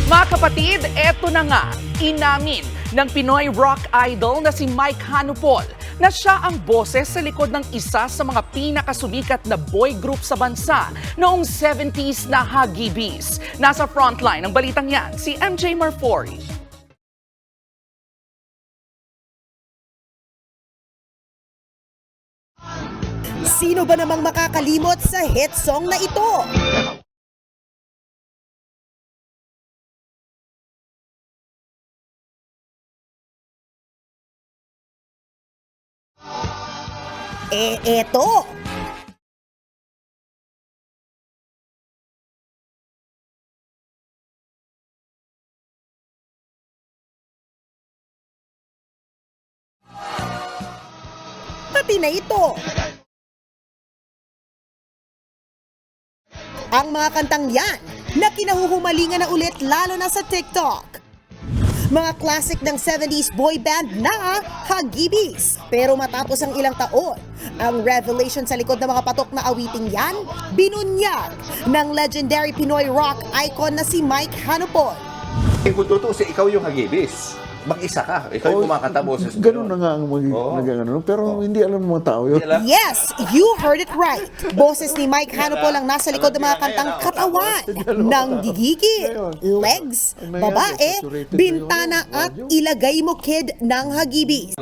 Mga kapatid, eto na nga, inamin ng Pinoy rock idol na si Mike Hanupol na siya ang boses sa likod ng isa sa mga pinakasumikat na boy group sa bansa noong 70s na Hagibis. Nasa frontline ng balitang yan, si MJ Marfori. Sino ba namang makakalimot sa hit song na ito? Eto! Pati na ito! Ang mga kantang yan na kinahuhumalingan na ulit lalo na sa TikTok. Mga classic ng 70s boy band na Hagibis. Pero matapos ang ilang taon, ang revelation sa likod ng mga patok na awiting yan, binunyag ng legendary Pinoy rock icon na si Mike Hanupol. Kung tutusin, ikaw yung Hagibis. Mag-isa ka. Ikaw yung kumakanta boses mo. Ganun na nga ang nagano. Pero hindi alam ng mga tao yun. Yes, you heard it right. Boses ni Mike Hanupol ang nasa likod ng mga kantang Katawan, Nang Gigigil, Legs, Babae, Bintana at Ilagay Mo Kid ng Hagibis.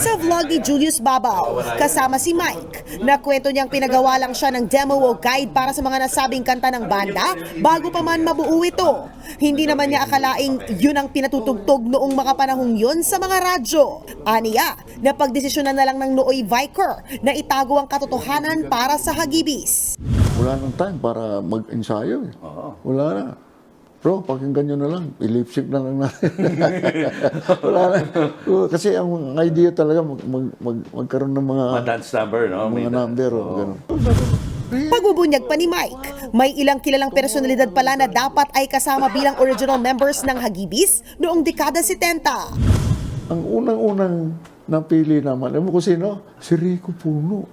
Sa vlog ni Julius Babaw, kasama si Mike, na kwento niyang pinagawa lang siya ng demo o guide para sa mga nasabing kanta ng banda bago pa man mabuo ito. Hindi naman niya akalaing yun ang pinatutugtog noong mga panahong yun sa mga radyo. Aniya, napagdesisyonan na lang ng Nooy Viker na itago ang katotohanan para sa Hagibis. Wala nang time para mag-ensayo. Wala na. Bro, pakinggan nyo na lang. I-lip-sync na lang natin. Wala na. Kasi ang idea talaga magkaroon ng mga Dance number, no? mga number o gano'n. Pagbubunyag pa ni Mike, may ilang kilalang personalidad pala na dapat ay kasama bilang original members ng Hagibis noong dekada 70. Ang unang-unang napili naman, alam mo kung sino? Si Rico Puno.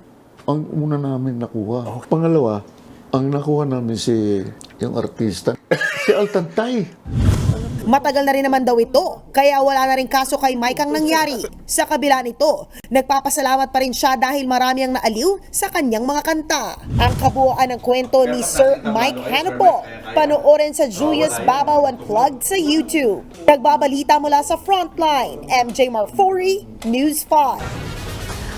Ang una namin nakuha. Pangalawa, ang nakuha namin yung artista, si Altantay. Matagal na rin naman daw ito, kaya wala na rin kaso kay Mike ang nangyari. Sa kabila nito, nagpapasalamat pa rin siya dahil marami ang naaliw sa kanyang mga kanta. Ang kabuuan ng kwento ni Sir Mike Hanupol, panoorin sa Julius Babaw Unplugged sa YouTube. Nagbabalita mula sa Frontline, MJ Marfori, News 5.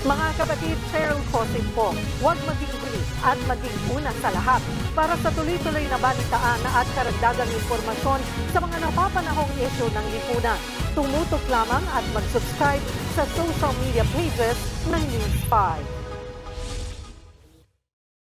Mga kapatid, Cheryl Cosing po, huwag maging bilis at maging una sa lahat para sa tuloy-tuloy na balitaan at karagdagang impormasyon sa mga napapanahong issue ng lipunan. Tumutok lamang at mag-subscribe sa social media pages ng News 5.